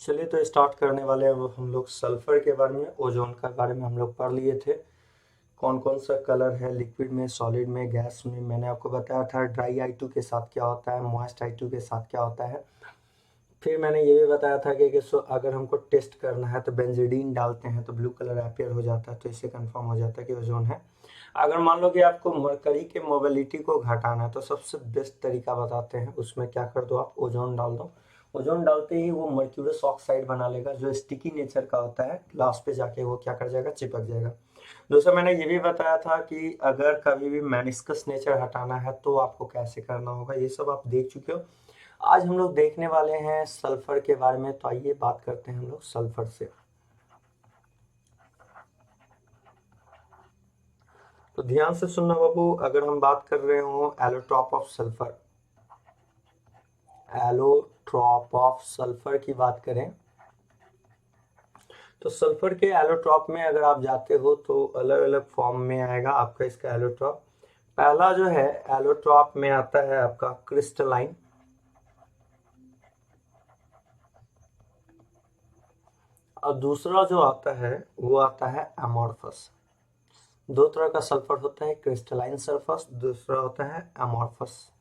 चलिए तो स्टार्ट करने वाले हैं अब हम लोग सल्फर के बारे में। ओजोन के बारे में हम लोग पढ़ लिए थे, कौन कौन सा कलर है लिक्विड में, सॉलिड में, गैस में। मैंने आपको बताया था ड्राई I2 के साथ क्या होता है, मॉइस्ट I2 के साथ क्या होता है। फिर मैंने ये भी बताया था कि अगर हमको टेस्ट करना है तो बेंजीडीन डालते हैं तो ब्लू कलर अपीयर हो जाता है, तो इससे कंफर्म हो जाता है कि ओजोन है। अगर मान लो कि आपको मरकरी के मोबिलिटी को घटाना है तो सबसे बेस्ट तरीका बताते हैं, उसमें क्या कर दो, आप ओजोन डाल दो। ओजोन डालते ही वो मर्क्यूरस ऑक्साइड बना लेगा जो स्टिकी नेचर का होता है, ग्लास पे जाके वो क्या कर जाएगा, चिपक जाएगा। दूसरा मैंने ये भी बताया था कि अगर कभी भी मेनिस्कस नेचर हटाना है तो आपको कैसे करना होगा, ये सब आप देख चुके हो। आज हम लोग देखने वाले हैं सल्फर के बारे में, तो आइए बात करते हैं हम लोग सल्फर से। तो ध्यान से सुनना बाबू, अगर हम बात कर रहे हो allotrope of sulphur, allotrope of sulphur की बात करें तो सल्फर के एलोट्रॉप में अगर आप जाते हो तो अलग अलग फॉर्म में आएगा आपका इसका एलोट्रॉप। पहला जो है एलोट्रॉप में आता है आपका क्रिस्टलाइन, और दूसरा जो आता है वो आता है अमॉर्फस। दो तरह का सल्फर होता है, क्रिस्टलाइन सल्फर, दूसरा होता है अमॉर्फस।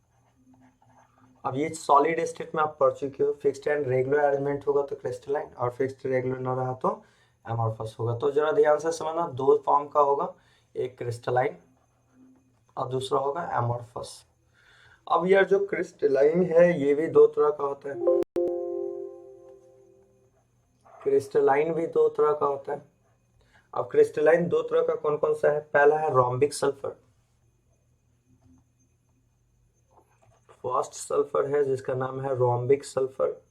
अब ये सॉलिड स्टेट में आप पढ़ चुके हो, फिक्स्ड एंड रेगुलर अरेंजमेंट होगा तो क्रिस्टलाइन, और फिक्स्ड रेगुलर ना रहा तो अमॉर्फस होगा। तो जरा ध्यान से समझना, दो फॉर्म का होगा, एक क्रिस्टलाइन और दूसरा होगा अमॉर्फस। अब यार जो क्रिस्टलाइन है ये भी दो तरह का होता है, क्रिस्टलाइन भी दो तरह का होता है। अब क्रिस्टलाइन दो तरह का कौन कौन सा है, पहला है रोम्बिक सल्फर, फर्स्ट सल्फर है जिसका नाम है रोम्बिक सल्फर,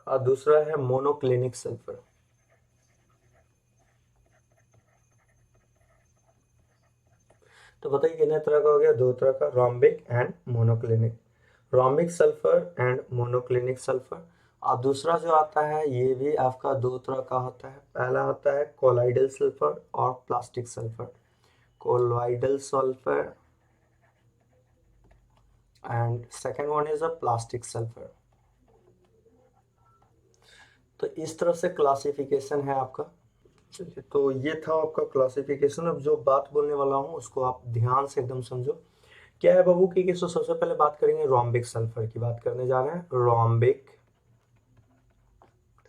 और दूसरा है मोनोक्लिनिक सल्फर। तो बताइए कितने तरह का हो गया, दो तरह का, rhombic and monoclinic. Rhombic sulphur and monoclinic sulphur. और दूसरा जो आता है ये भी आपका दो तरह का होता है, पहला होता है कोलाइडल सल्फर और plastic sulphur. Colloidal sulphur and second one is a plastic sulphur. तो इस तरह से क्लासिफिकेशन है आपका। चलिए तो ये था आपका क्लासिफिकेशन। अब जो बात बोलने वाला हूँ उसको आप ध्यान से एकदम समझो। क्या है बाबू की तो सबसे पहले बात करेंगे रोम्बिक सल्फर की, बात करने जा रहे हैं रोम्बिक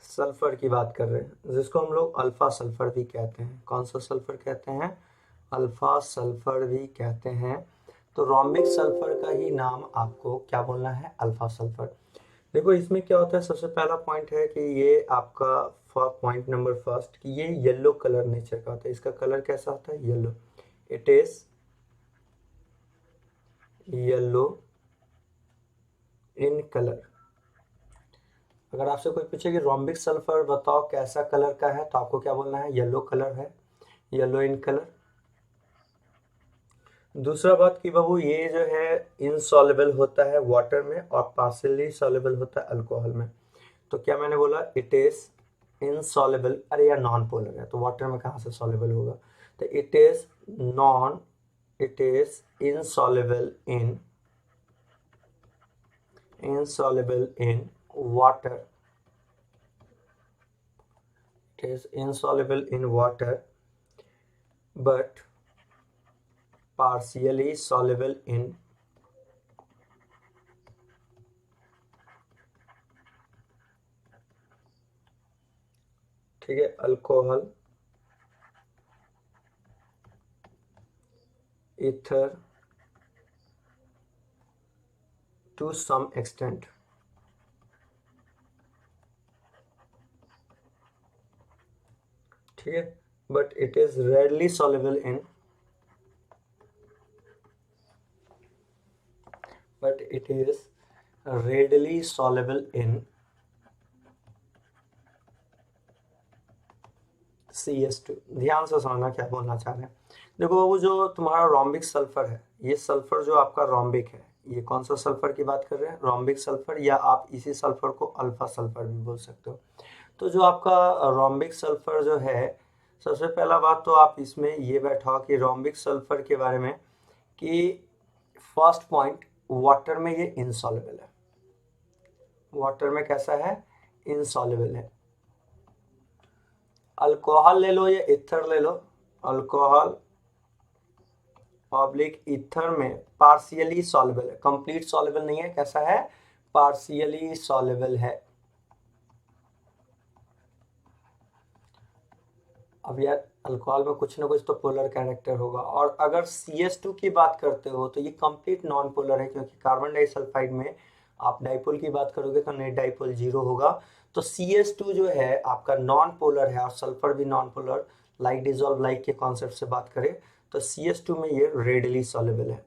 सल्फर की बात कर रहे हैं, जिसको हम लोग अल्फा सल्फर भी कहते हैं। कौन सा सल्फर कहते हैं, अल्फा सल्फर भी कहते हैं। तो रोम्बिक सल्फर का ही नाम आपको क्या बोलना है, अल्फा सल्फर। देखो इसमें क्या होता है, सबसे पहला पॉइंट है कि ये आपका पॉइंट नंबर फर्स्ट कि ये येलो कलर नेचर का होता है। इसका कलर कैसा होता है, yellow. It is yellow in colour. अगर आपसे कोई पूछे कि रोम्बिक सल्फर बताओ कैसा कलर का है, तो आपको क्या बोलना है, येलो कलर है, येलो इन कलर। दूसरा बात कि बाबू ये जो है इनसॉल्युबल होता है वाटर में और पार्शियली सॉल्युबल होता है अल्कोहल में। तो क्या मैंने बोला, इट इज इनसॉल्युबल। अरे यार नॉन पोलर है तो वाटर में कहाँ से सॉल्युबल होगा, तो it is insoluble in water. It is insoluble in water but partially soluble in ठीक है alcohol, ether to some extent। ठीक है, but it is readily soluble in CS2। ध्यान से समझना क्या बोलना चाह रहे हैं। देखो बाबू जो तुम्हारा रोम्बिक सल्फर है, ये सल्फर जो आपका रोम्बिक है, ये कौन सा सल्फर की बात कर रहे हैं, रोम्बिक सल्फर, या आप इसी सल्फर को अल्फा सल्फर भी बोल सकते हो। तो जो आपका रोम्बिक सल्फर जो है, सबसे पहला बात तो आप इसमें ये बैठाओ कि रोम्बिक सल्फर के बारे में कि फर्स्ट पॉइंट, वाटर में ये इनसॉल्युबल है, वाटर में कैसा है, इनसॉल्युबल है। अल्कोहल ले लो या इथर ले लो, अल्कोहल पब्लिक ईथर में पार्शियली सॉल्युबल है, कंप्लीट सॉल्युबल नहीं है, कैसा है, पार्शियली सॉल्युबल है। अब यार अल्कोहल में कुछ ना कुछ तो पोलर कैरेक्टर होगा, और अगर CH2 की बात करते हो तो ये कंप्लीट नॉन पोलर है, क्योंकि कार्बन डाइसल्फाइड में आप डाइपोल की बात करोगे तो नेट डाइपोल 0 होगा। तो CH2 जो है आपका नॉन पोलर है, और सल्फर भी non polar, like dissolve like के कॉन्सेप्ट से बात करें तो CH2 में ये रेडली सॉल्युबल है।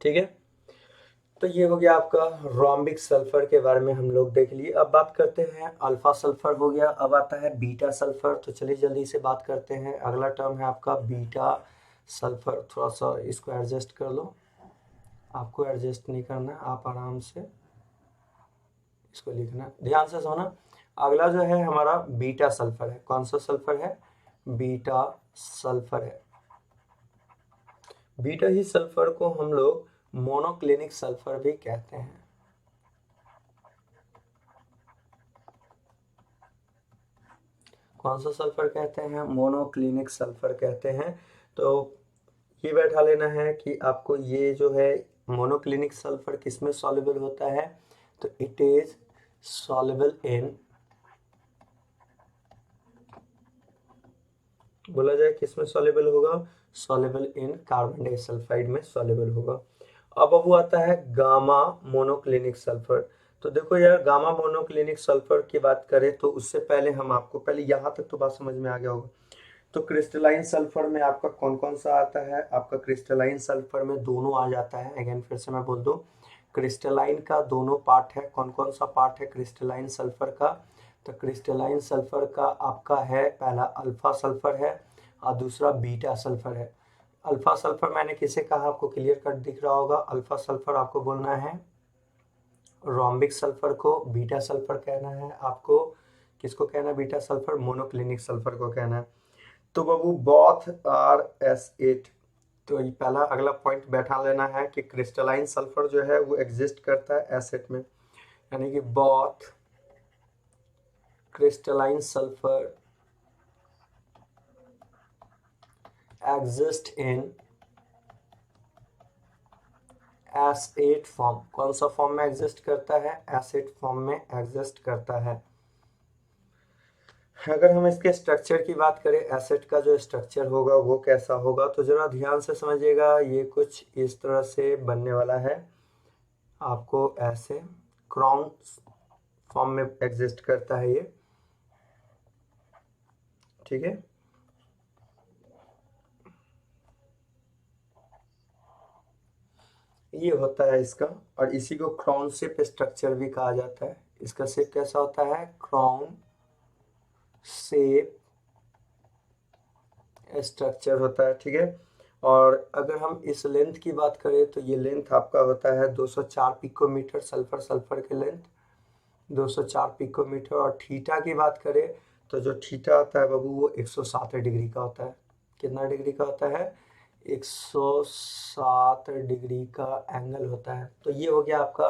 ठीक है, तो ये हो गया आपका रोम्बिक सल्फर के बारे में हम लोग देख लिए। अब बात करते हैं अल्फा सल्फर हो गया, अब आता है बीटा सल्फर। तो चलिए जल्दी से बात करते हैं। अगला टर्म है आपका बीटा सल्फर। थोड़ा सा इसको एडजस्ट कर लो, आपको एडजस्ट नहीं करना, आप आराम से इसको लिखना, ध्यान से सुना। अगला जो है हमारा बीटा सल्फर है। कौन सा सल्फर है, बीटा सल्फर है। बीटा ही सल्फर को हम लोग मोनोक्लिनिक सल्फर भी कहते हैं। कौन सा सल्फर कहते हैं, मोनोक्लिनिक सल्फर कहते हैं। तो ये बैठा लेना है कि आपको ये जो है मोनोक्लिनिक सल्फर किस में सॉल्युबल होता है, तो इट इज सॉल्युबल इन, बोला जाए किस में सॉल्युबल होगा, सॉल्युबल इन कार्बन डाइसल्फाइड में सॉल्युबल होगा। अब वो आता है गामा मोनोक्लिनिक सल्फर। तो देखो यार, गामा मोनोक्लिनिक सल्फर की बात करें तो उससे पहले हम आपको, पहले यहाँ तक तो बात समझ में आ गया होगा। तो क्रिस्टलाइन सल्फर में आपका कौन कौन सा आता है, आपका क्रिस्टलाइन सल्फर में दोनों आ जाता है। अगेन फिर से मैं बोल दूं, क्रिस्टलाइन का दोनों पार्ट है। कौन कौन सा पार्ट है क्रिस्टलाइन सल्फर का, तो क्रिस्टलाइन सल्फर का आपका है, पहला अल्फा सल्फर है और दूसरा बीटा सल्फर है। अल्फा सल्फर मैंने किसे कहा, आपको क्लियर कट दिख रहा होगा। अल्फा सल्फर आपको बोलना है रोम्बिक सल्फर को, बीटा सल्फर कहना है आपको, किसको कहना है, बीटा सल्फर, मोनोक्लिनिक सल्फर को कहना है। तो बाबू बोथ आर S8। तो ये पहला अगला पॉइंट बैठा लेना है कि क्रिस्टलाइन सल्फर जो है वो एग्जिस्ट करता है एसिड में, यानी कि both crystalline sulphur exist in S8 form. कौन सा फॉर्म में एग्जिस्ट करता है, एसिड फॉर्म में एग्जिस्ट करता है। अगर हम इसके स्ट्रक्चर की बात करें, एसिड का जो स्ट्रक्चर होगा वो कैसा होगा, तो जरा ध्यान से समझिएगा। ये कुछ इस तरह से बनने वाला है, आपको ऐसे क्राउन फॉर्म में एग्जिस्ट करता है ये, ठीक है। ये होता है इसका, और इसी को क्राउन शेप स्ट्रक्चर भी कहा जाता है। इसका शेप कैसा होता है, क्राउन शेप स्ट्रक्चर होता है, ठीक है। और अगर हम इस लेंथ की बात करें तो ये लेंथ आपका होता है 204 पिकोमीटर, सल्फर के लेंथ 204 पिकोमीटर। और थीटा की बात करें तो जो थीटा होता है बाबू वो 107 डिग्री का होता है। कितना डिग्री का होता है, 107 डिग्री का एंगल होता है। तो ये हो गया आपका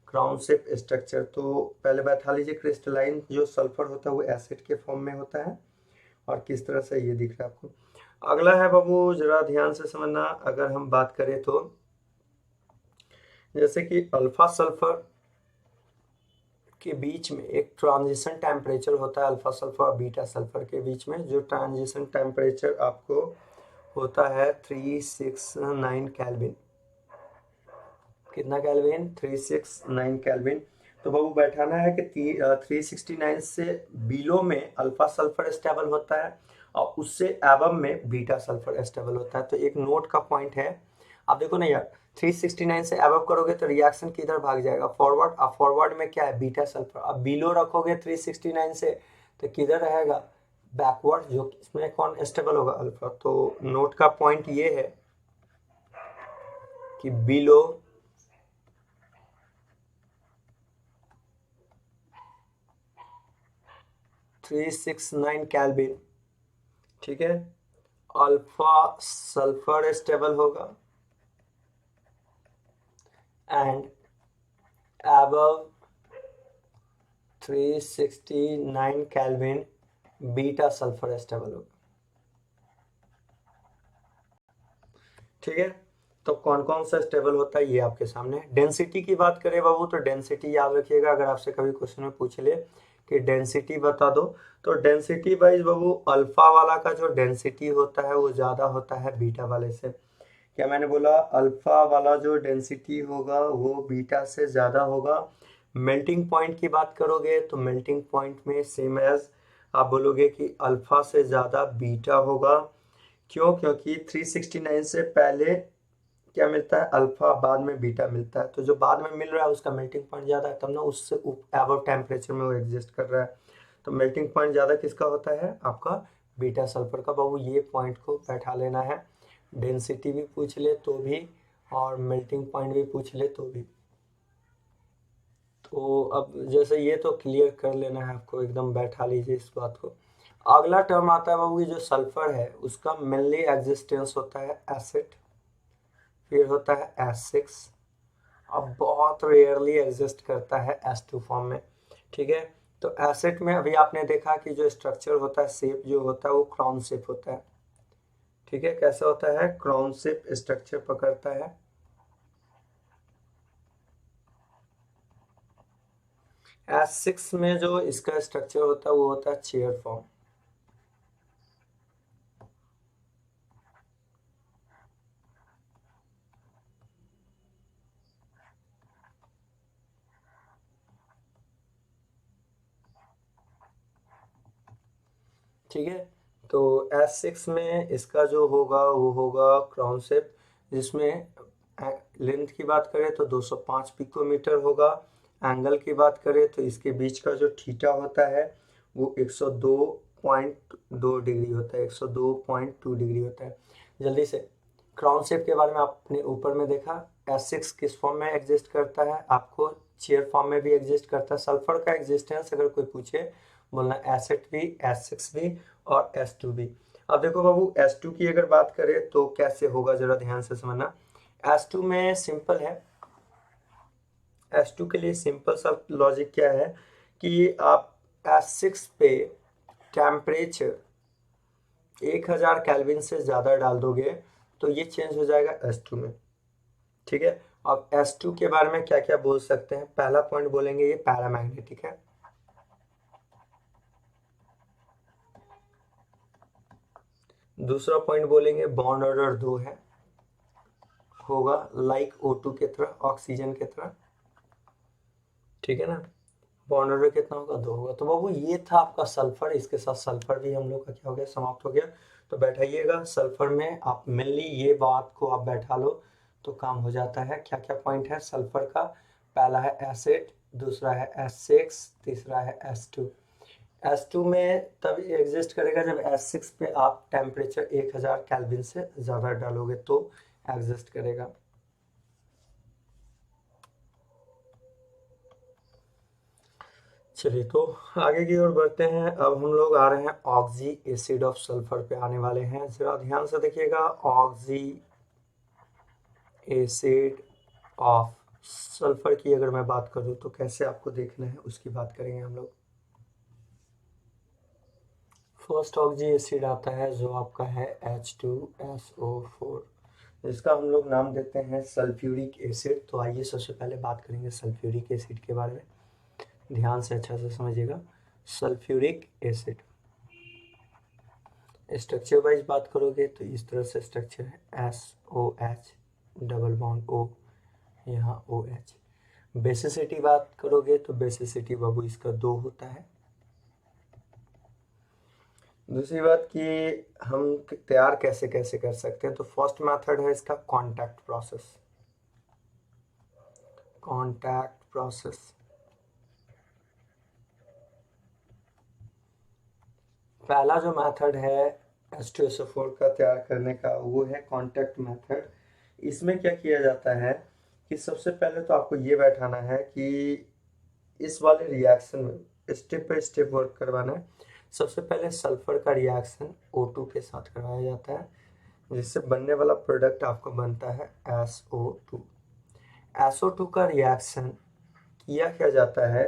क्राउन शेप स्ट्रक्चर। तो पहले बैठा लीजिए, क्रिस्टलाइन जो सल्फर होता है वो एसिड के फॉर्म में होता है, और किस तरह से ये दिख रहा है आपको। अगला है बाबू, जरा ध्यान से समझना। अगर हम बात करें तो जैसे कि अल्फा सल्फर के बीच में एक ट्रांजिशन टेम्परेचर होता है, अल्फा सल्फर और बीटा सल्फर के बीच में जो ट्रांजिशन टेम्परेचर आपको होता है 369 केल्विन। कितना केल्विन, 369 केल्विन। तो बाबू बैठाना है कि 369 से बिलो में अल्फा सल्फर स्टेबल होता है, और उससे एबव में बीटा सल्फर स्टेबल होता है। तो एक नोट का पॉइंट है, आप देखो ना यार, 369 से एबव करोगे तो रिएक्शन किधर भाग जाएगा, फॉरवर्ड। अब फॉरवर्ड में क्या है, बीटा सल्फर। अब बिलो रखोगे 369 से तो किधर रहेगा, बैकवर्ड, जो इसमें कौन स्टेबल होगा, अल्फा। तो नोट का पॉइंट ये है कि बिलो 369 केल्विन ठीक है। अल्फा सल्फर स्टेबल होगा and above 369 kelvin beta sulphur stable होगा। ठीक है, तो कौन कौन सा स्टेबल होता है ये आपके सामने। डेंसिटी की बात करें बाबू, तो डेंसिटी याद रखिएगा, अगर आपसे कभी क्वेश्चन में पूछ ले कि डेंसिटी बता दो, तो डेंसिटी वाइज बाबू अल्फा वाला का जो डेंसिटी होता है वो ज़्यादा होता है बीटा वाले से। क्या मैंने बोला, अल्फा वाला जो डेंसिटी होगा वो बीटा से ज़्यादा होगा। मेल्टिंग पॉइंट की बात करोगे तो मेल्टिंग पॉइंट में सेम एज आप बोलोगे कि अल्फा से ज़्यादा बीटा होगा। क्यों, क्योंकि 369 से पहले क्या मिलता है, अल्फा, बाद में बीटा मिलता है, तो जो बाद में मिल रहा है उसका मेल्टिंग पॉइंट ज़्यादा है, तब ना उससे एबव टेम्परेचर में वो एग्जिस्ट कर रहा है। तो मेल्टिंग पॉइंट ज़्यादा किसका होता है, आपका बीटा सल्फर का। बाबू ये पॉइंट को बैठा लेना है, डेंसिटी भी पूछ ले तो भी और मेल्टिंग पॉइंट भी पूछ ले तो भी। तो अब जैसे ये तो क्लियर कर लेना है आपको, एकदम बैठा लीजिए इस बात को। अगला टर्म आता है बाबू, ये जो सल्फर है उसका मेनली एग्जिस्टेंस होता है एसिड, फिर होता है S6, अब बहुत रेयरली एग्जिस्ट करता है S2 फॉर्म में। ठीक है, तो एसिड में अभी आपने देखा कि जो स्ट्रक्चर होता है, शेप जो होता है वो क्राउन शेप होता है। ठीक है, कैसा होता है, क्राउन शेप स्ट्रक्चर पकड़ता है। S6 में जो इसका स्ट्रक्चर होता है वो होता है चेयर फॉर्म। ठीक है, तो S6 में इसका जो होगा वो होगा क्राउन शेप, जिसमें लेंथ की बात करें तो 205 पिकोमीटर होगा। एंगल की बात करें तो इसके बीच का जो थीटा होता है वो 102.2 डिग्री होता है, 102.2 डिग्री होता है। जल्दी से क्राउन शेप के बारे में आपने ऊपर में देखा, S6 किस फॉर्म में एग्जिस्ट करता है, आपको चेयर फॉर्म में भी एग्जिस्ट करता है। सल्फर का एग्जिस्टेंस अगर कोई पूछे, बोलना एसिड भी, S6 भी और S2 भी। अब देखो बाबू, S2 की अगर बात करें तो कैसे होगा, जरा ध्यान से समझना। S2 में सिंपल है, S2 के लिए सिंपल सा लॉजिक क्या है कि आप S6 पे टेम्परेचर 1000 केल्विन से ज़्यादा डाल दोगे तो ये चेंज हो जाएगा S2 में। ठीक है, अब S2 के बारे में क्या क्या बोल सकते हैं, पहला पॉइंट बोलेंगे ये पैरामैग्नेटिक है। दूसरा पॉइंट बोलेंगे बॉन्ड ऑर्डर 2 है, होगा लाइक O2 की तरह, ऑक्सीजन की तरह। ठीक है ना, बॉन्ड ऑर्डर कितना होगा, 2 होगा। तो बाबू ये था आपका सल्फर, इसके साथ सल्फर भी हम लोग का क्या हो गया, समाप्त हो गया। तो बैठाइएगा सल्फर में, आप मेनली ये बात को आप बैठा लो तो काम हो जाता है। क्या क्या पॉइंट है सल्फर का, पहला है एसिड, दूसरा है S6, तीसरा है S2। S2 में तब एग्जिस्ट करेगा जब S6 पे आप टेम्परेचर 1000 केल्विन से ज़्यादा डालोगे तो एग्जिस्ट करेगा। चलिए तो आगे की ओर बढ़ते हैं। अब हम लोग आ रहे हैं ऑक्सी एसिड ऑफ सल्फर पे आने वाले हैं, जरा ध्यान से देखिएगा। ऑक्सी एसिड ऑफ सल्फर की अगर मैं बात करूं तो कैसे आपको देखना है उसकी बात करेंगे हम लोग। फर्स्ट ऑक्सी एसिड आता है जो आपका है H2SO4, जिसका हम लोग नाम देते हैं सल्फ्यूरिक एसिड। तो आइए सबसे पहले बात करेंगे सल्फ्यूरिक एसिड के बारे में, ध्यान से अच्छा से समझिएगा। सल्फ्यूरिक एसिड स्ट्रक्चर वाइज बात करोगे तो इस तरह से स्ट्रक्चर है, SOH डबल बॉन्ड O, यहाँ OH। बेसिसिटी बात करोगे तो बेसिसिटी बाबू इसका 2 होता है। दूसरी बात कि हम तैयार कैसे कैसे कर सकते हैं, तो फर्स्ट मेथड है इसका कॉन्टैक्ट प्रोसेस। कॉन्टैक्ट प्रोसेस, पहला जो मेथड है H2SO4 का तैयार करने का वो है कॉन्टैक्ट मेथड। इसमें क्या किया जाता है कि सबसे पहले तो आपको ये बैठाना है कि इस वाले रिएक्शन में स्टेप बाय स्टेप वर्क करवाना है। सबसे पहले सल्फर का रिएक्शन O2 के साथ करवाया जाता है, जिससे बनने वाला प्रोडक्ट आपको बनता है SO2। SO2 का रिएक्शन किया क्या जाता है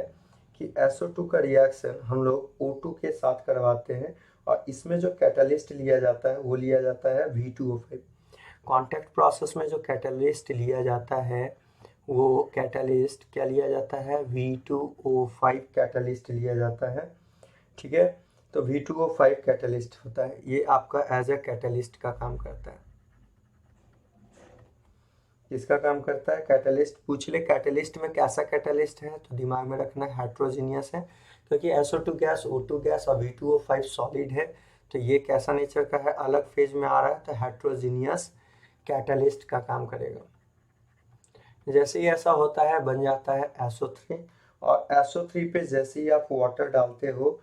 कि SO2 का रिएक्शन हम लोग O2 के साथ करवाते हैं, और इसमें जो कैटलिस्ट लिया जाता है वो लिया जाता है V2O5। कॉन्टैक्ट प्रोसेस में जो कैटलिस्ट लिया जाता है वो कैटलिस्ट क्या लिया जाता है, V2O5 कैटलिस्ट लिया जाता है। ठीक है, तो V2O5 कैटलिस्ट होता है, ये आपका एज ए कैटलिस्ट का काम करता है। किसका काम करता है, कैटलिस्ट। पूछ ले कैटलिस्ट में कैसा कैटलिस्ट है, तो दिमाग में रखना हेट्रोजीनियस है, क्योंकि SO2 गैस, O2 गैस और V2O5 सॉलिड है, तो ये कैसा नेचर का है, अलग फेज में आ रहा है, तो हेट्रोजीनियस कैटलिस्ट का काम करेगा। जैसे ही ऐसा होता है बन जाता है SO3, और SO3 पे जैसे ही आप वाटर डालते हो,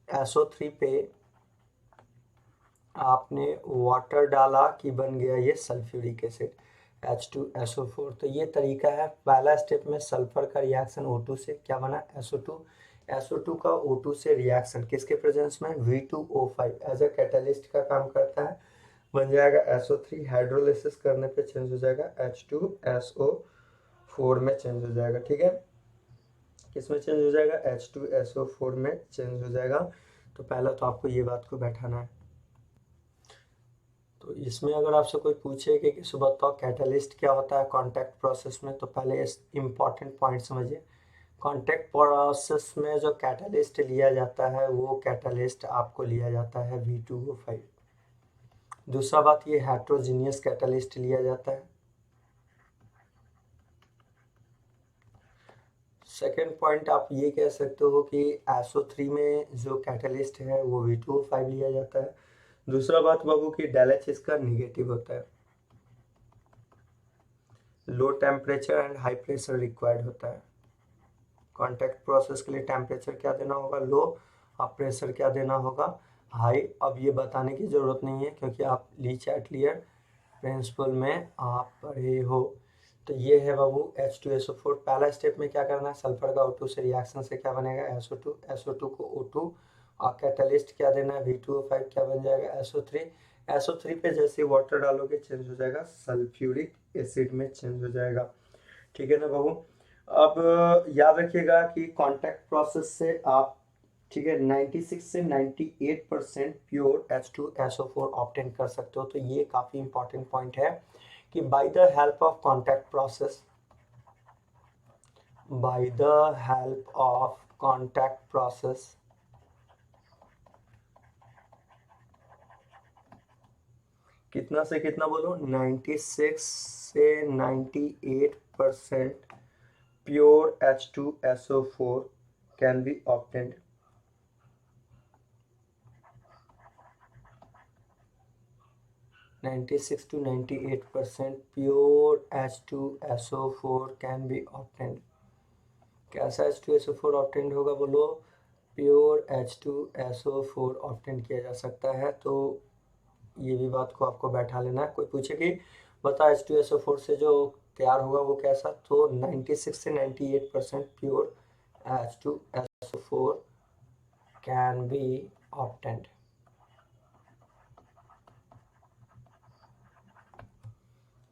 SO3 पे आपने वाटर डाला कि बन गया ये सल्फ्यूरिक एसिड H2SO4। तो ये तरीका है। पहला स्टेप में सल्फर का रिएक्शन O2 से क्या बना, SO2। SO2 का O2 से रिएक्शन किसके प्रेजेंस में, V2O5 एज ए कैटलिस्ट का काम करता है, बन जाएगा SO3। हाइड्रोलिसिस करने पे चेंज हो जाएगा H2SO4 में चेंज हो जाएगा। ठीक है, किसमें चेंज हो जाएगा, H2SO4 में चेंज हो जाएगा। तो पहला तो आपको ये बात को बैठाना है। तो इसमें अगर आपसे कोई पूछे कि बताओ कैटलिस्ट क्या होता है कॉन्टैक्ट प्रोसेस में, तो पहले इस इम्पॉर्टेंट पॉइंट समझिए। कॉन्टैक्ट प्रोसेस में जो कैटलिस्ट लिया जाता है वो कैटलिस्ट आपको लिया जाता है V2O5। दूसरा बात, ये हेट्रोजीनियस कैटलिस्ट लिया जाता है। सेकेंड पॉइंट आप ये कह सकते हो कि SO3 में जो कैटलिस्ट है वो V2O5 लिया जाता है। दूसरा बात बाबू कि डेलएच इसका निगेटिव होता है, लो temperature and high pressure required होता है। कॉन्टैक्ट प्रोसेस के लिए टेम्परेचर क्या देना होगा, लो, और प्रेशर क्या देना होगा, हाई। अब ये बताने की ज़रूरत नहीं है क्योंकि आप ली चैट लियर प्रिंसिपल में आप पढ़े हो। तो ये है बाबू H2SO4। पहला स्टेप में क्या करना है, सल्फर का O2 से रिएक्शन से क्या बनेगा, SO2। SO2 को O2 और कैटलिस्ट क्या देना है, V2O5, क्या बन जाएगा, SO3। SO3 पे जैसे वाटर डालोगे चेंज हो जाएगा, सल्फ्यूरिक एसिड में चेंज हो जाएगा। ठीक है ना बाबू। अब याद रखिएगा कि कॉन्टैक्ट प्रोसेस से आप, ठीक है, 96 से 98% प्योर H2SO4 ऑब्टेन कर सकते हो। तो ये काफ़ी इंपॉर्टेंट पॉइंट है कि by the help of contact process, by the help of contact process कितना से कितना बोलो, 96 से 98% pure H2SO4 can be obtained. 96 to 98% pure H2SO4 can be obtained. कैसा H2SO4 ऑब्टेन्ड होगा बोलो, प्योर H2SO4 ऑब्टेन्ड किया जा सकता है। तो ये भी बात को आपको बैठा लेना है। कोई पूछे कि बता H2SO4 से जो तैयार होगा वो कैसा, तो 96 से 98% pure H2SO4 can be obtained.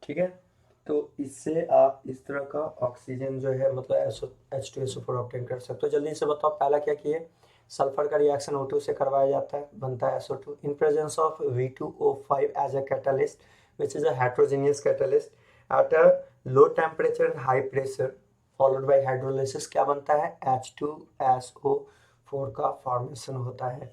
ठीक है, तो इससे आप इस तरह का ऑक्सीजन जो है मतलब H2SO4 ऑब्टेन कर सकते हो। जल्दी से बताओ पहला क्या किए, सल्फर का रिएक्शन O2 से करवाया जाता है, बनता है SO2 in presence of V2O5 as a catalyst which is a heterogeneous catalyst at a low temperature and high pressure followed by hydrolysis. क्या बनता है, H2SO4 का फॉर्मेशन होता है।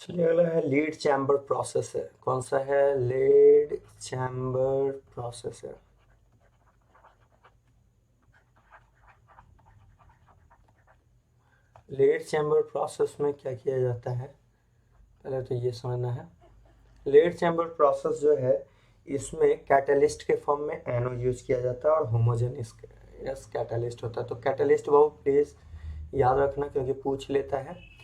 चलिए अगला है लीड चैम्बर प्रोसेस है। कौन सा है, लीड चैम्बर प्रोसेस है। लीड चैम्बर प्रोसेस में क्या किया जाता है, पहले तो ये समझना है। लीड चैम्बर प्रोसेस जो है इसमें कैटलिस्ट के फॉर्म में एनो यूज किया जाता है और होमोजेनियस कैटलिस्ट होता है। तो कैटलिस्ट वो प्लीज याद रखना क्योंकि पूछ लेता है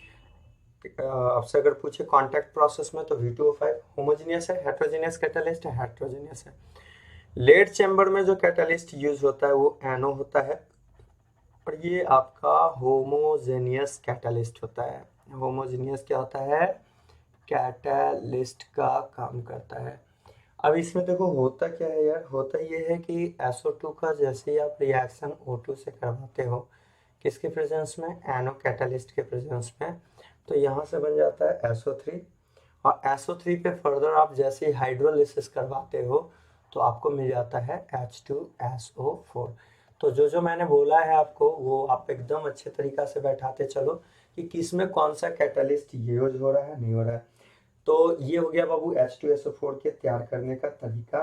आपसे। अगर पूछे कॉन्टैक्ट प्रोसेस में तो V2O5 होमोजेनियस है, हेट्रोजेनियस कैटलिस्ट है, हेट्रोजेनियस है। लेड चैम्बर में जो कैटलिस्ट यूज होता है वो एनो होता है, और ये आपका होमोजेनियस कैटलिस्ट होता है। होमोजेनियस क्या होता है? कैटलिस्ट का काम करता है। अब इसमें देखो होता क्या है यार, होता ये है कि SO2 का जैसे ही आप रिएक्शन O2 से करवाते हो, किसके प्रेजेंस में? एनो कैटलिस्ट के प्रेजेंस में, तो यहाँ से बन जाता है SO3, और SO3 पे फर्दर आप जैसे ही हाइड्रोलिसिस करवाते हो तो आपको मिल जाता है H2SO4। तो जो जो मैंने बोला है आपको वो आप एकदम अच्छे तरीका से बैठाते चलो कि किस में कौन सा कैटलिस्ट यूज हो रहा है, नहीं हो रहा है। तो ये हो गया बाबू H2SO4 के तैयार करने का तरीका।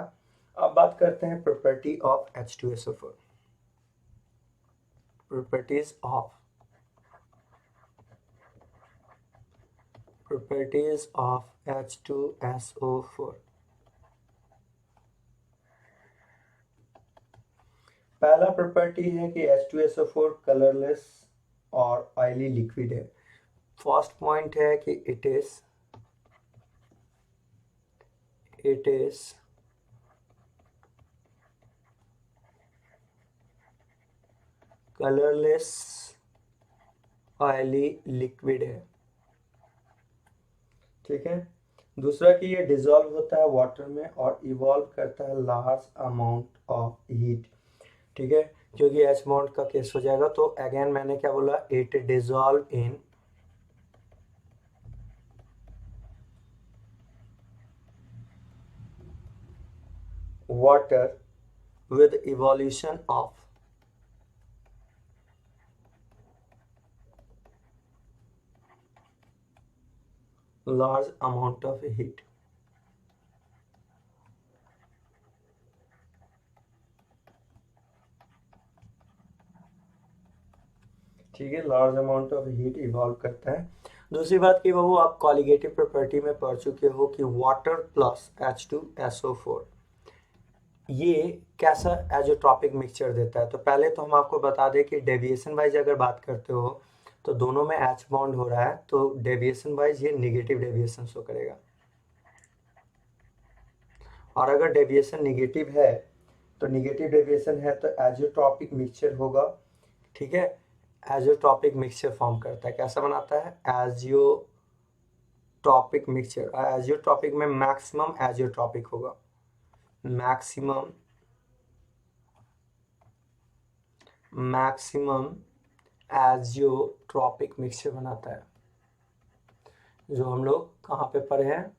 अब बात करते हैं property of H2SO4। Properties of H2SO4। पहला प्रॉपर्टी है कि H2SO4 कलरलेस और ऑयली लिक्विड है। फर्स्ट पॉइंट है कि it is colourless oily liquid है, ठीक है। दूसरा कि ये डिजॉल्व होता है वाटर में और इवॉल्व करता है लार्ज अमाउंट ऑफ हीट, ठीक है, क्योंकि एच बॉन्ड का केस हो जाएगा। तो अगेन मैंने क्या बोला, it dissolve in water with evolution of large amount of heat। ठीक है, large amount of heat evolve करता है। दूसरी बात की बाबू आप कॉलिगेटिव प्रॉपर्टी में पढ़ चुके हो कि वाटर प्लस H2SO4 ये कैसा एजोट्रॉपिक मिक्सचर देता है। तो पहले तो हम आपको बता दें कि डेविएशन वाइज अगर बात करते हो तो दोनों में H बॉन्ड हो रहा है, तो डेविएशन वाइज ये निगेटिव डेविएशन शो करेगा, और अगर डेविएशन निगेटिव है तो निगेटिव डेविएशन है तो एजोट्रॉपिक मिक्सचर होगा, ठीक है। एजोट्रॉपिक मिक्सचर फॉर्म करता है, कैसा बनाता है? Azeotropic mixture. एजियोट्रॉपिक में मैक्सिमम एजियोट्रॉपिक होगा, मैक्सिमम एजियोट्रॉपिक मिक्सचर बनाता है, जो हम लोग कहाँ पे पढ़े हैं?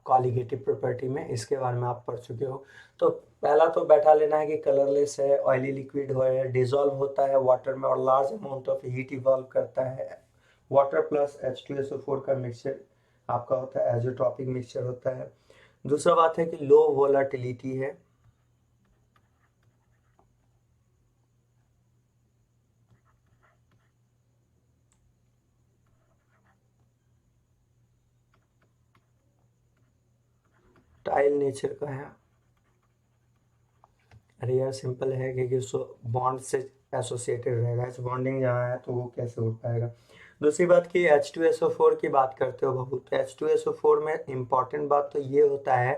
कॉलिगेटिव प्रॉपर्टी में, इसके बारे में आप पढ़ चुके हो। तो पहला तो बैठा लेना है कि कलरलेस है, ऑयली लिक्विड है, डिजॉल्व होता है वाटर में और large amount of heat evolve करता है। वाटर प्लस H2SO4 का मिक्सचर आपका होता है एजोट्रॉपिक मिक्सचर होता है। दूसरा बात है कि लो वोलाटिलिटी है, टाइल नेचर का है। अरे यार सिंपल है, क्योंकि बॉन्ड से एसोसिएटेड रहेगा, इस बॉन्डिंग जहाँ है तो वो कैसे उड़ पाएगा। दूसरी बात की H2SO4 की बात करते हो बाबू, तो H2SO4 में इंपॉर्टेंट बात तो ये होता है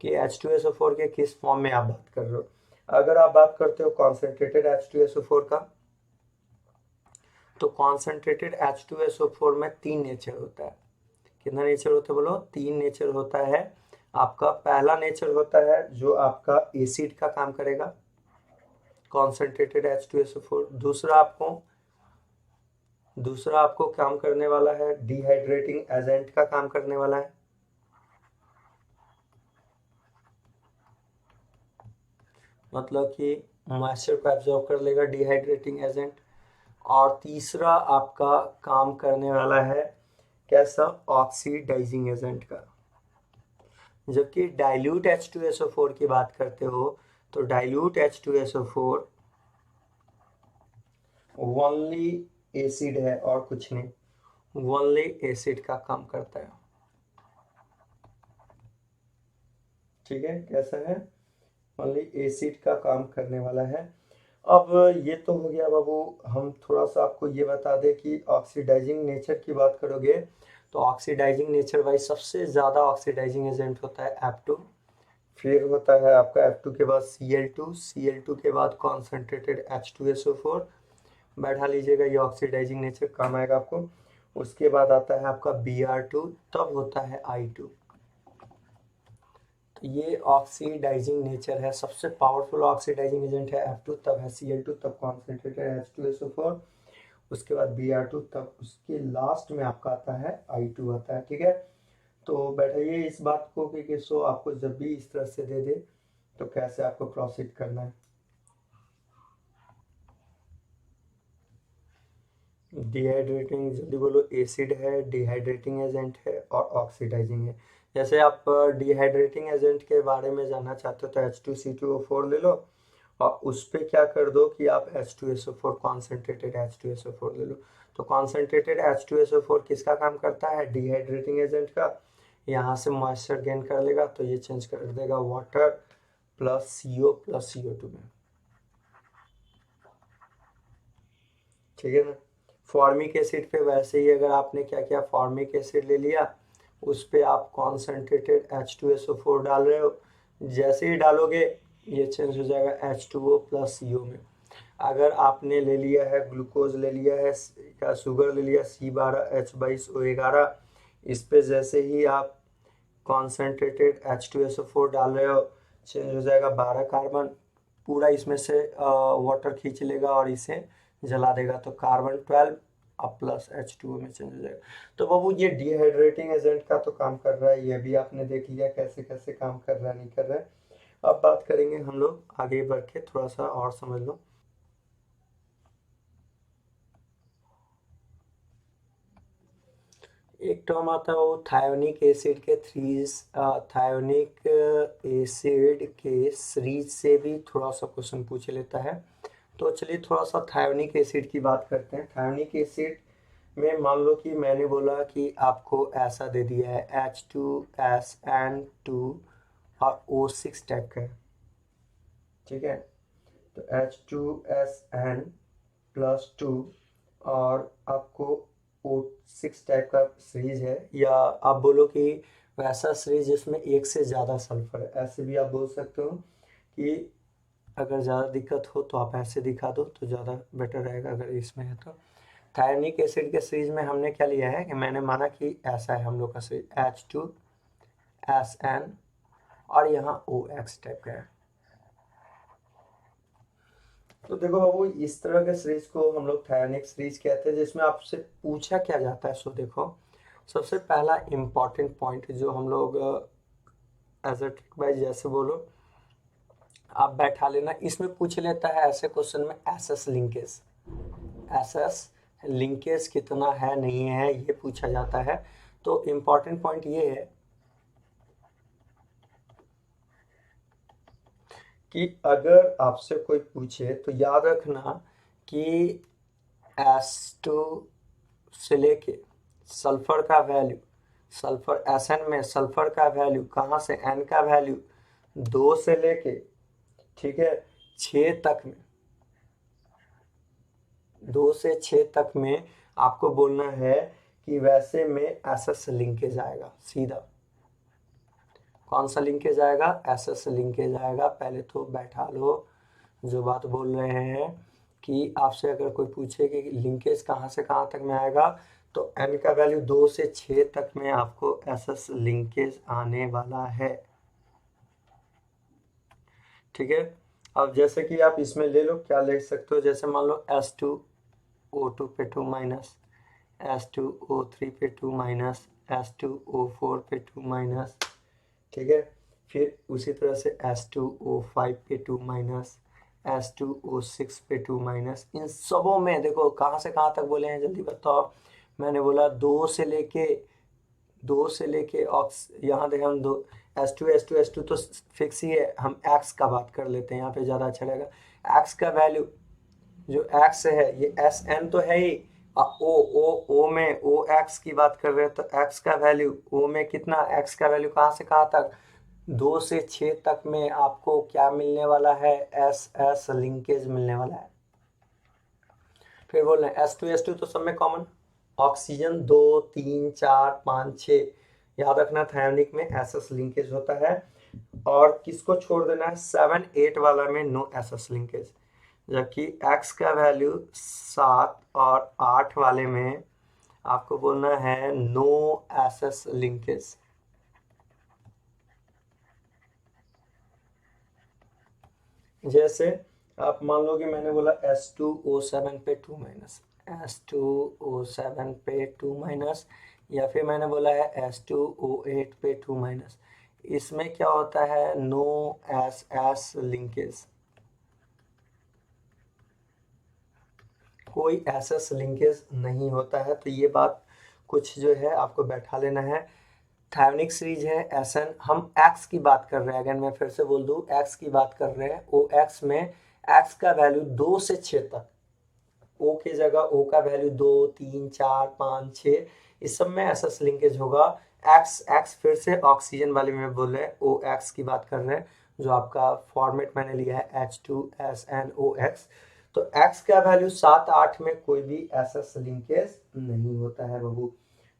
कि H2SO4 के किस फॉर्म में आप बात कर रहे हो। अगर आप बात करते हो कॉन्सेंट्रेटेड H2SO4 का, तो कॉन्सेंट्रेटेड H2SO4 में 3 नेचर होता है। कितना नेचर होता है बोलो? 3 नेचर होता है। आपका पहला नेचर होता है जो आपका एसिड का काम करेगा, कॉन्सेंट्रेटेड H2SO4। दूसरा आपको काम करने वाला है डिहाइड्रेटिंग एजेंट का काम करने वाला है, मतलब कि मॉइस्चर को एब्जॉर्ब कर लेगा डिहाइड्रेटिंग एजेंट। और तीसरा आपका काम करने वाला है कैसा? ऑक्सीडाइजिंग एजेंट का। जबकि डाइल्यूट H2SO4 की बात करते हो तो डाइल्यूट H2SO4 ओनली एसिड है और कुछ नहीं, ओनली एसिड का काम करता है, ठीक है। कैसा है? ओनली एसिड का काम करने वाला है। अब ये तो हो गया बाबू, हम थोड़ा सा आपको ये बता दें कि ऑक्सीडाइजिंग नेचर की बात करोगे तो ऑक्सीडाइजिंग नेचर वाइज सबसे ज़्यादा ऑक्सीडाइजिंग एजेंट होता है F2, फिर होता है आपका F2 के बाद Cl2 के बाद कॉन्सेंट्रेटेड H2SO4 बैठा लीजिएगा, ये ऑक्सीडाइजिंग नेचर काम आएगा आपको। उसके बाद आता है आपका Br2, तब होता है I2। तो ये ऑक्सीडाइजिंग नेचर है, सबसे पावरफुल ऑक्सीडाइजिंग एजेंट है F2, तब है Cl2, तब कॉन्सेंट्रेटेड H2SO4, उसके बाद Br2, तब उसके लास्ट में आपका आता है I2 आता है। ठीक है, तो बैठाइए इस बात को कि सो आपको जब भी इस तरह से दे दे तो कैसे आपको प्रोसीड करना है। डिहाइड्रेटिंग, जल्दी बोलो, एसिड है, डिहाइड्रेटिंग एजेंट है और ऑक्सीडाइजिंग है। जैसे आप डिहाइड्रेटिंग एजेंट के बारे में जानना चाहते हो तो H2C2O4 ले लो और उस पर क्या कर दो कि आप H2SO4 कॉन्सेंट्रेटेड H2SO4 ले लो। तो कॉन्सेंट्रेटेड H2SO4 किसका काम करता है? डिहाइड्रेटिंग एजेंट का। यहाँ से मॉइस्चर गेन कर लेगा तो ये चेंज कर देगा water plus CO plus CO2 में। ठीक है ना। फॉर्मिक एसिड पे वैसे ही अगर आपने क्या किया, फॉर्मिक एसिड ले लिया, उस पे आप कॉन्सेंट्रेटेड H2SO4 डाल रहे हो, जैसे ही डालोगे ये चेंज हो जाएगा H2O प्लस CO में। अगर आपने ले लिया है ग्लूकोज ले लिया है या शुगर ले लिया C12H22O11, इस पे जैसे ही आप कॉन्सेंट्रेटेड H2SO4 डाल रहे हो चेंज हो जाएगा 12 कार्बन, पूरा इसमें से वाटर खींच लेगा और इसे जला देगा, तो कार्बन 12 अब प्लस H2O में चेंज हो जाएगा। तो बाबू ये डिहाइड्रेटिंग एजेंट का तो काम कर रहा है, ये भी आपने देख लिया कैसे कैसे काम कर रहा है नहीं कर रहा है। अब बात करेंगे हम लोग आगे बढ़ के, थोड़ा सा और समझ लो। एक टर्म आता है वो थायोनिक एसिड के थायोनिक एसिड के सीरीज से भी थोड़ा सा क्वेश्चन पूछ लेता है। तो चलिए थोड़ा सा थायोनिक एसिड की बात करते हैं। थायोनिक एसिड में मान लो कि मैंने बोला कि आपको ऐसा दे दिया है H2SN2 और O6 टाइप का है। ठीक है, तो H2SN प्लस 2 और आपको O6 टाइप का सीरीज है, या आप बोलो कि वैसा सीरीज जिसमें एक से ज़्यादा सल्फर है, ऐसे भी आप बोल सकते हो कि अगर ज़्यादा दिक्कत हो तो आप ऐसे दिखा दो तो ज़्यादा बेटर रहेगा अगर इसमें है तो। थायनिक एसिड के सीरीज में हमने क्या लिया है कि मैंने माना कि ऐसा है हम लोग का सीरीज H2SN और यहाँ OX टाइप का है। तो देखो बाबू इस तरह के सीरीज को हम लोग थायनिक सीरीज कहते हैं, जिसमें आपसे पूछा क्या जाता है। सो देखो सबसे पहला इम्पॉर्टेंट पॉइंट जो हम लोग एज अ ट्रिक वाइज जैसे बोलो आप बैठा लेना, इसमें पूछ लेता है ऐसे क्वेश्चन में एसएस लिंकेज, एसएस लिंकेज कितना है नहीं है ये पूछा जाता है। तो इम्पॉर्टेंट पॉइंट ये है कि अगर आपसे कोई पूछे तो याद रखना कि S2 से लेके सल्फर का वैल्यू, सल्फर Sn में सल्फर का वैल्यू कहाँ से, N का वैल्यू 2 से लेके, ठीक है, 6 तक में, 2 से 6 तक में आपको बोलना है कि वैसे में एसएस लिंकेज आएगा सीधा। कौन सा लिंकेज आएगा? एसएस लिंकेज आएगा। पहले तो बैठा लो जो बात बोल रहे हैं कि आपसे अगर कोई पूछे कि लिंकेज कहाँ से कहाँ तक में आएगा तो n का वैल्यू 2 से 6 तक में आपको एसएस लिंकेज आने वाला है। ठीक है, अब जैसे कि आप इसमें ले लो, क्या ले सकते हो, जैसे मान लो S2O2 पे 2 माइनस, S2O3 पे 2 माइनस, S2O4 पे 2 माइनस, ठीक है, फिर उसी तरह से S2O5 पे 2 माइनस, S2O6 पे 2 माइनस। इन सबों में देखो कहाँ से कहाँ तक बोले हैं जल्दी बताओ। मैंने बोला 2 से लेके ऑक्स, यहाँ देखें हम दो S2 तो फिक्स ही है, हम एक्स का बात कर लेते हैं, यहाँ पे ज़्यादा अच्छा रहेगा। एक्स का वैल्यू जो एक्स है ये Sn तो है ही, ओ में ओ एक्स की बात कर रहे हैं तो एक्स का वैल्यू ओ में कितना, एक्स का वैल्यू कहाँ से कहाँ तक, 2 से 6 तक में आपको क्या मिलने वाला है, एस एस लिंकेज मिलने वाला है। फिर बोल रहे हैं S2 तो सब में कॉमन, ऑक्सीजन 2 3 4 5 6, याद रखना थायोनिक में एस एस लिंकेज होता है। और किसको छोड़ देना है, 7 8 वाला में नो एसएस लिंकेज, जबकि x का वैल्यू 7 और 8 वाले में आपको बोलना है नो एसएस लिंकेज। जैसे आप मान लो कि मैंने बोला S2O7 पे 2 माइनस, S2O7 पे 2 माइनस, या फिर मैंने बोला है S2O8 पे 2 माइनस, इसमें क्या होता है, नो एस एस लिंकेज, कोई एसएस लिंकेज नहीं होता है। तो ये बात कुछ जो है आपको बैठा लेना है। थेवेनिक सीरीज है एसएन, हम एक्स की बात कर रहे हैं, अगर मैं फिर से बोल दूं एक्स की बात कर रहे हैं, ओ एक्स में एक्स का वैल्यू 2 से 6 तक, ओ की जगह ओ का वैल्यू 2 3 4 5 6, इस सब में एसएस लिंकेज होगा। एक्स एक्स फिर से ऑक्सीजन वाले में बोल रहे हैं, ओ एक्स की बात कर रहे हैं, जो आपका फॉर्मेट मैंने लिया है H2SNOX। तो एक्स का वैल्यू 7 8 में कोई भी एसएस लिंकेज नहीं होता है बबू।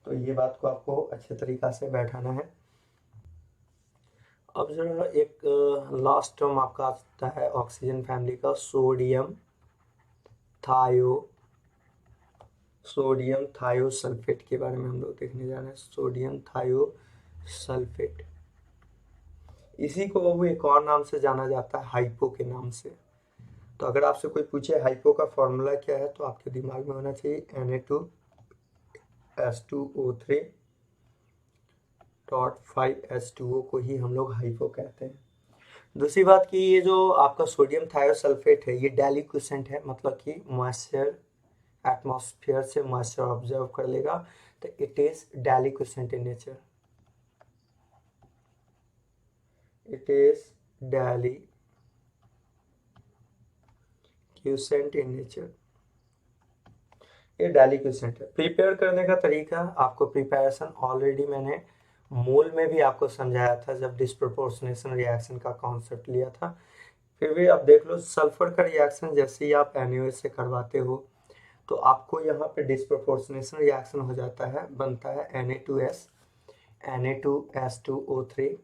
तो ये बात को आपको अच्छे तरीका से बैठाना है। अब जो एक लास्ट टर्म आपका आता है ऑक्सीजन फैमिली का, सोडियम थायोसल्फेट के बारे में हम लोग देखने जा रहे हैं। सोडियम थायोसल्फेट, इसी को वो एक और नाम से जाना जाता है, हाइपो के नाम से। तो अगर आपसे कोई पूछे हाइपो का फॉर्मूला क्या है, तो आपके दिमाग में होना चाहिए Na2S2O3.5H2O को ही हम लोग हाइपो कहते हैं। दूसरी बात कि ये जो आपका सोडियम थायोसल्फेट है, ये डेलिक्विसेंट है, मतलब कि मॉइस्चर, एटमॉस्फेयर से मॉइस्चर ऑब्जर्व कर लेगा, तो it is deliquescent in nature, it is deliquescent in nature, ये डेलिक्विसेंट है। प्रिपेयर करने का तरीका, आपको प्रिपरेशन ऑलरेडी मैंने मोल में भी आपको समझाया था जब डिस्प्रोपोर्शनेशन रिएक्शन का कॉन्सेप्ट लिया था। फिर भी आप देख लो, सल्फर का रिएक्शन जैसे ही आप NaOH से करवाते हो, तो आपको यहाँ पे डिस्प्रोपोर्शनेशन रिएक्शन हो जाता है, बनता है Na2S2O3,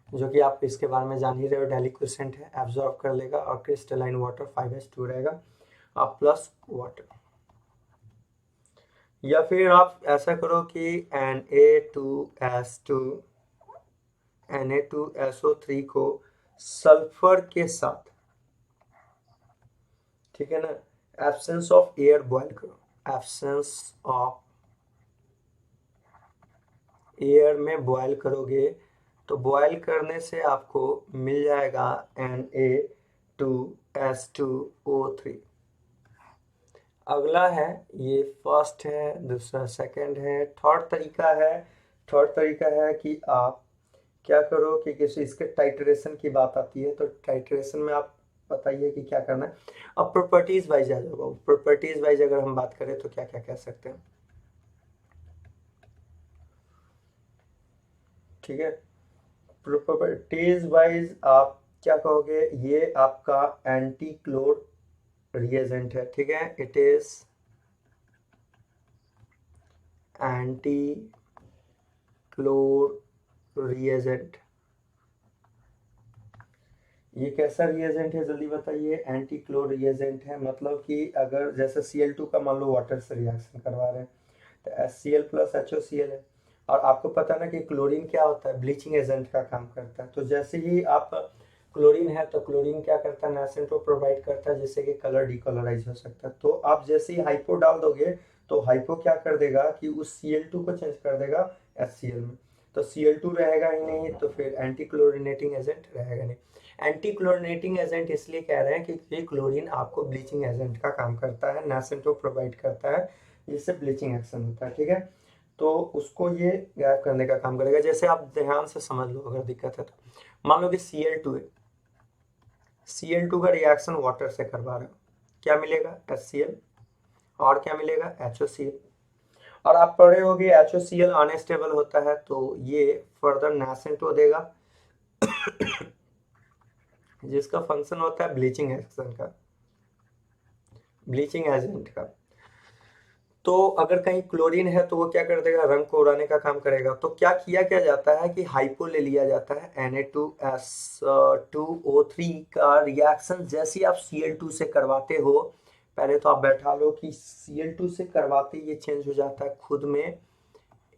जो कि आप इसके बारे में जान ही रहे हो, डेलिक्विसेंट है, एब्जॉर्ब कर लेगा, और क्रिस्टलाइन वाटर 5H2 रहेगा और प्लस वाटर। या फिर आप ऐसा करो कि Na2SO3 को सल्फर के साथ, ठीक है ना, एब्सेंस ऑफ एयर बॉयल करो, एब्सेंस ऑफ एयर में बॉयल करोगे, तो बॉयल करने से आपको मिल जाएगा Na2S2O3। अगला है, ये फर्स्ट है, दूसरा सेकंड है, थर्ड तरीका है कि आप क्या करो कि किसी इसके टाइट्रेशन की बात आती है, तो टाइट्रेशन में आप बताइए कि क्या करना है। अब प्रॉपर्टीज वाइज आ जाओ, प्रॉपर्टीज वाइज अगर हम बात करें तो क्या क्या कह सकते हैं, ठीक है। प्रॉपर्टीज वाइज आप क्या कहोगे, ये आपका एंटी क्लोर रिएजेंट है, ठीक है, इट इज एंटी क्लोर रिएजेंट। ये कैसा रिएजेंट है, जल्दी बताइए। एंटी क्लोर रिएजेंट है, मतलब कि अगर जैसे Cl2 का मान लो वाटर से रिएक्शन करवा रहे हैं, तो HCl प्लस HOCl है, और आपको पता ना कि क्लोरीन क्या होता है, ब्लीचिंग एजेंट का काम करता है। तो जैसे ही आप क्लोरीन है, तो क्लोरीन क्या करता है, नेसेंट को प्रोवाइड करता है, जिससे कि कलर डिकलराइज हो सकता है। तो आप जैसे ही हाइपो डाल दोगे, तो हाइपो क्या कर देगा कि उस Cl2 को चेंज कर देगा HCl में, तो Cl2 रहेगा ही नहीं, तो फिर एंटी क्लोरिनेटिंग एजेंट रहेगा नहीं। एंटी क्लोरिनेटिंग एजेंट इसलिए कह रहे हैं कि क्लोरीन आपको ब्लीचिंग एजेंट का काम करता है, नेसेंट को प्रोवाइड करता है, जिससे ब्लीचिंग एक्शन होता है, ठीक है। तो उसको ये गायब करने का काम करेगा। जैसे आप ध्यान से समझ लो, अगर दिक्कत है तो मान लो कि Cl2 है, Cl2 का रिएक्शन वाटर से करवा रहे हो, क्या मिलेगा, HCl, और क्या मिलेगा, HOCl। और आप पढ़े हो कि HOCl अनस्टेबल होता है, तो ये फर्दर नेसेंट हो देगा, जिसका फंक्शन होता है ब्लीचिंग एक्शन का, ब्लीचिंग एजेंट का। तो अगर कहीं क्लोरीन है तो वो क्या कर देगा, रंग को उड़ाने का काम करेगा। तो क्या जाता है कि हाइपो ले लिया जाता है। Na2S2O3 का रिएक्शन जैसे ही आप Cl2 से करवाते हो, पहले तो आप बैठा लो कि Cl2 से करवाते ये चेंज हो जाता है खुद में,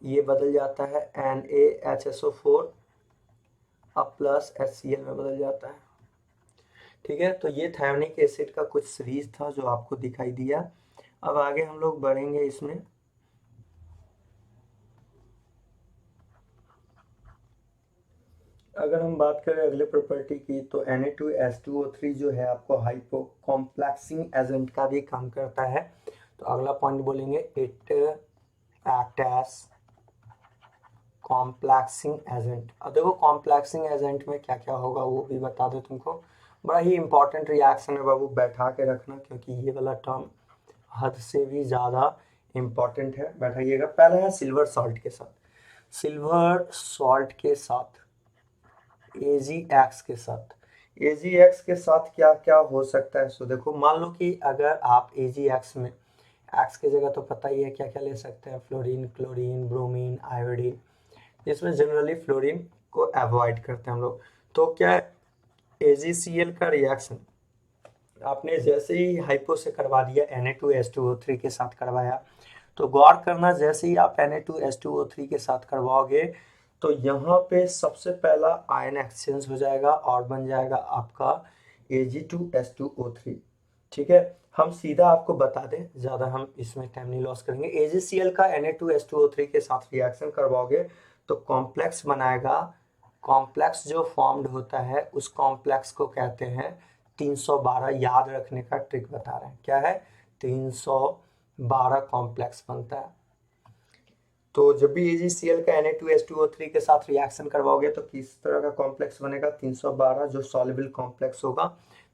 ये बदल जाता है NaHSO4 अब प्लस HCl में बदल जाता है। ठीक है, तो ये थायोनिक एसिड का कुछ सीरीज था जो आपको दिखाई दिया। अब आगे हम लोग बढ़ेंगे इसमें। अगर हम बात करें अगले प्रॉपर्टी की, तो Na2S2O3 जो है आपको हाइपो कॉम्प्लेक्सिंग एजेंट का भी काम करता है। तो अगला पॉइंट बोलेंगे, it act as complexing agent. अब देखो कॉम्प्लेक्सिंग एजेंट में क्या क्या होगा वो भी बता दो तुमको। बड़ा ही इंपॉर्टेंट रिएक्शन है बाबू, बैठा के रखना, क्योंकि ये वाला टर्म हद से भी ज़्यादा इम्पॉर्टेंट है। बैठाइएगा। पहला है सिल्वर सॉल्ट के साथ, सिल्वर सॉल्ट के साथ AgX के साथ, AgX के साथ क्या क्या हो सकता है। सो देखो, मान लो कि अगर आप AgX में X की जगह तो पता ही है क्या क्या ले सकते हैं, फ्लोरीन, क्लोरीन, ब्रोमीन, आयोडीन। इसमें जनरली फ्लोरीन को अवॉइड करते हैं हम लोग। तो क्या AgCl का रिएक्शन आपने जैसे ही हाइपो से करवा दिया, Na2S2O3 के साथ करवाया, तो गौर करना, जैसे ही आप Na2S2O3 के साथ करवाओगे तो यहाँ पे सबसे पहला आयन एक्सचेंज हो जाएगा और बन जाएगा आपका Ag2S2O3। ठीक है, हम सीधा आपको बता दें, ज़्यादा हम इसमें टाइम नहीं लॉस करेंगे। AgCl का Na2S2O3 के साथ रिएक्शन करवाओगे तो कॉम्प्लेक्स बनाएगा। कॉम्प्लेक्स जो फॉर्म्ड होता है उस कॉम्प्लेक्स को कहते हैं 312। याद रखने का ट्रिक बता रहे हैं, क्या है, 312 कॉम्प्लेक्स बनता है। तो जब भी AgCl का Na2S2O3 के साथ रिएक्शन करवाओगे तो किस तरह का कॉम्प्लेक्स बनेगा, 312, जो सॉल्युबल कॉम्प्लेक्स होगा।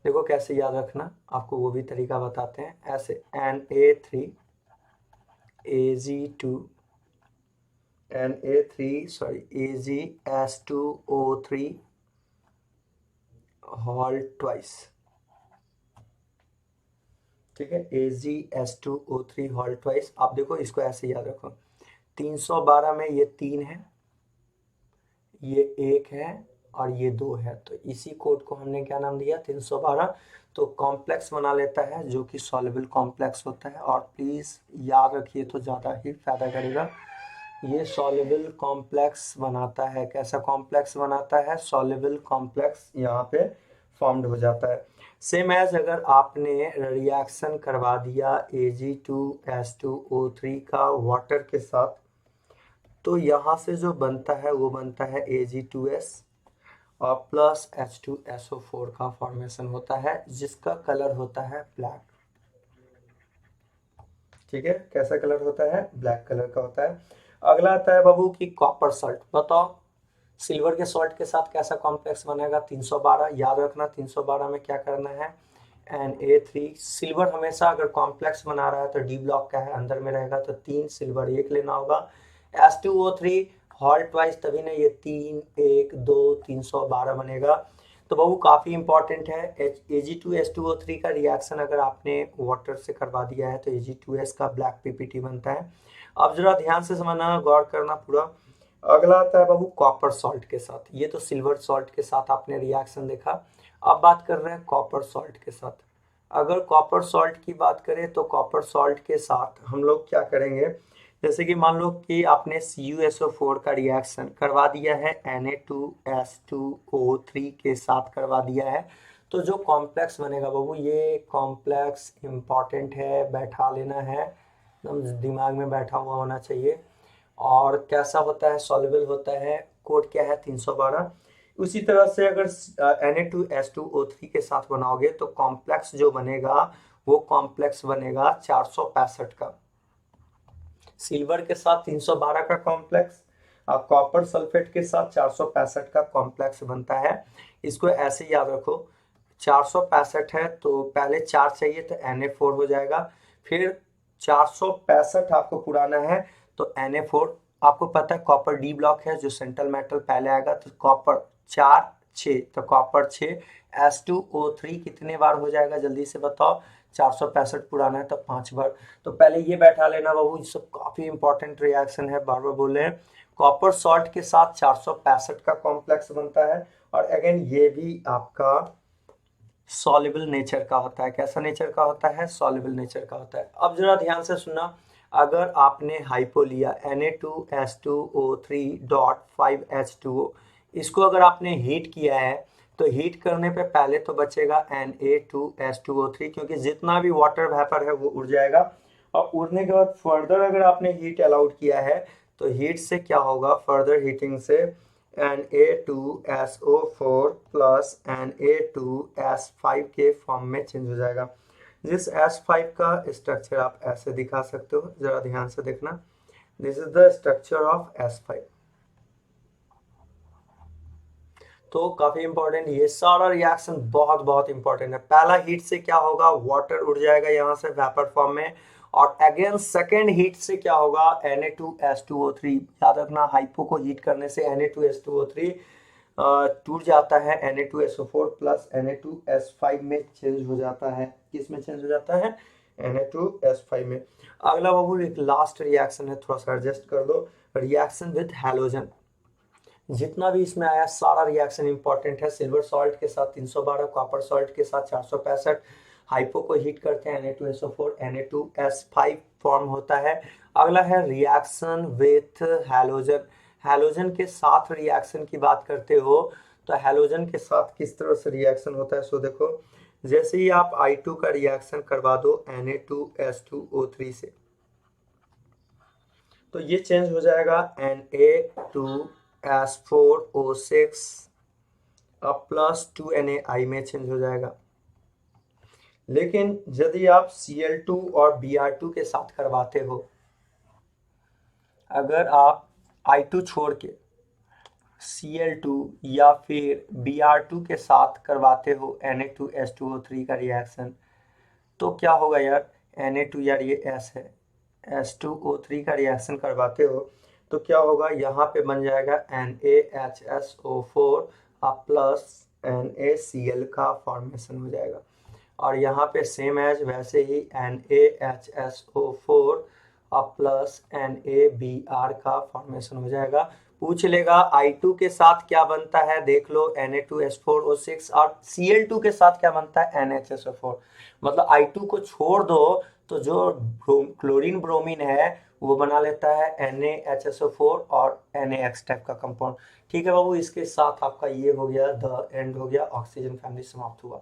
देखो कैसे याद रखना, आपको वो भी तरीका बताते हैं। ऐसे AgS2O3 होल ट्वाइस। ठीक है, AgS2O3 होल ट्वाइस। आप देखो इसको ऐसे याद रखो, 312 में ये 3 है, ये 1 है और ये 2 है, तो इसी कोड को हमने क्या नाम दिया, 312। तो कॉम्प्लेक्स बना लेता है जो कि सॉल्युबल कॉम्प्लेक्स होता है। और प्लीज़ याद रखिए तो ज़्यादा ही फायदा करेगा, ये सॉल्युबल कॉम्प्लेक्स बनाता है। कैसा कॉम्प्लेक्स बनाता है, सॉल्युबल कॉम्प्लेक्स यहाँ पे फॉर्म्ड हो जाता है। सेम एज अगर आपने रिएक्शन करवा दिया Ag2S2O3 का वाटर के साथ, तो यहाँ से जो बनता है वो बनता है Ag2S और प्लस H2SO4 का फॉर्मेशन होता है, जिसका कलर होता है ब्लैक। ठीक है, कैसा कलर होता है, ब्लैक कलर का होता है। अगला आता है बाबू की कॉपर सॉल्ट। बताओ सिल्वर के सॉल्ट के साथ कैसा कॉम्प्लेक्स बनेगा, 312। याद रखना 312 में क्या करना है, Na3। सिल्वर हमेशा अगर कॉम्प्लेक्स बना रहा है तो डी ब्लॉक का है, अंदर में रहेगा, तो 3 सिल्वर 1 लेना होगा। S2O3 हॉल ट्वाइस, तभी ना ये 3 1 2 312 बनेगा। तो बाबू काफ़ी इंपॉर्टेंट है। Ag2S2O3 का रिएक्शन अगर आपने वाटर से करवा दिया है तो Ag2S का ब्लैक PPT बनता है। अब जरा ध्यान से समझना, गौर करना पूरा। अगला आता है बाबू कॉपर सॉल्ट के साथ। ये तो सिल्वर सॉल्ट के साथ आपने रिएक्शन देखा, अब बात कर रहे हैं कॉपर सॉल्ट के साथ। अगर कॉपर सॉल्ट की बात करें तो कॉपर सॉल्ट के साथ हम लोग क्या करेंगे, जैसे कि मान लो कि आपने CuSO4 का रिएक्शन करवा दिया है Na2S2O3 के साथ करवा दिया है, तो जो कॉम्प्लेक्स बनेगा बाबू, ये कॉम्प्लेक्स इंपॉर्टेंट है, बैठा लेना है, एकदम दिमाग में बैठा हुआ होना चाहिए। और कैसा होता है, सॉल्युबल होता है, कोड क्या है, 312। उसी तरह से अगर Na2S2O3 के साथ बनाओगे तो कॉम्प्लेक्स जो बनेगा वो कॉम्प्लेक्स बनेगा 465 का। सिल्वर के साथ 312 का कॉम्प्लेक्स, कॉपर सल्फेट के साथ 465 का कॉम्प्लेक्स बनता है। इसको ऐसे याद रखो, 465 है तो पहले 4 चाहिए तो Na4 हो जाएगा, फिर 465 आपको पुराना है तो Na4। आपको पता है कॉपर डी ब्लॉक है, जो सेंट्रल मेटल पहले आएगा, तो कॉपर 4 6, तो कॉपर 6। S2O3 कितने बार हो जाएगा, जल्दी से बताओ, 465 पुराना है तो 5 बार। तो पहले ये बैठा लेना बाबू, ये सब काफी इंपॉर्टेंट रिएक्शन है, बार बार बोल रहे हैं। कॉपर सॉल्ट के साथ 465 का कॉम्प्लेक्स बनता है, और अगेन ये भी आपका सॉल्युबल नेचर का होता है। कैसा नेचर का होता है? सॉल्युबल नेचर का होता है। अब जरा ध्यान से सुनना, अगर आपने हाइपो लिया Na2S2O3.5H2O, इसको अगर आपने हीट किया है तो हीट करने पे पहले तो बचेगा Na2S2O3, क्योंकि जितना भी वाटर वेपर है वो उड़ जाएगा, और उड़ने के बाद फर्दर अगर आपने हीट अलाउड किया है तो हीट से क्या होगा, फर्दर हीटिंग से Na2SO4 प्लस Na2S5 के फॉर्म में चेंज हो जाएगा। जिस S5 का स्ट्रक्चर आप ऐसे दिखा सकते हो, जरा ध्यान से देखना, this is the structure of S5। तो काफी इंपॉर्टेंट, ये सारा रिएक्शन बहुत बहुत इंपॉर्टेंट है। पहला हीट से क्या होगा, वाटर उड़ जाएगा यहाँ से वेपर फॉर्म में, और अगेन सेकेंड हीट से क्या होगा, Na2S2O3। याद रखना, हाइपो को हीट करने से Na2S2O3 टूट जाता है, Na2SO4 प्लस Na2S5 में चेंज हो जाता है। किस में चेंज हो जाता है? Na2S5 में। अगला बाबू एक लास्ट रिएक्शन है, थोड़ा सा एडजस्ट कर दो, रिएक्शन विथ हैलोजन। जितना भी इसमें आया सारा रिएक्शन इंपॉर्टेंट है। सिल्वर सॉल्ट के साथ 312, कॉपर सॉल्ट के साथ 465, हाइपो को हीट करते हैं Na2SO4, Na2S5 फॉर्म होता है। अगला है रिएक्शन विथ हैलोजन। हैलोजन के साथ रिएक्शन की बात करते हो तो हैलोजन के साथ किस तरह से रिएक्शन होता है, सो देखो, जैसे ही आप I2 का रिएक्शन करवा दो Na2S2O3 से, तो ये चेंज हो जाएगा Na2S4O6 अब प्लस 2Na में चेंज हो जाएगा। लेकिन यदि आप Cl2 और Br2 के साथ करवाते हो, अगर आप I2 छोड़ के Cl2 या फिर Br2 के साथ करवाते हो Na2S2O3 का रिएक्शन, तो क्या होगा यार, Na2 यार ये S है, S2O3 का रिएक्शन करवाते हो तो क्या होगा, यहाँ पे बन जाएगा NaHSO4 अब प्लस NaCl का फॉर्मेशन हो जाएगा, और यहाँ पे सेम एज वैसे ही NaHSO4 अब प्लस NaBr का फॉर्मेशन हो जाएगा। पूछ लेगा I2 के साथ क्या बनता है, देख लो Na2S4O6, और Cl2 के साथ क्या बनता है, NaHSO4। मतलब I2 को छोड़ दो तो जो क्लोरीन ब्रोमीन है वो बना लेता है NaHSO4 और NaX टाइप का कंपाउंड। ठीक है बाबू, इसके साथ आपका ये हो गया, द एंड हो गया, ऑक्सीजन फैमिली समाप्त हुआ।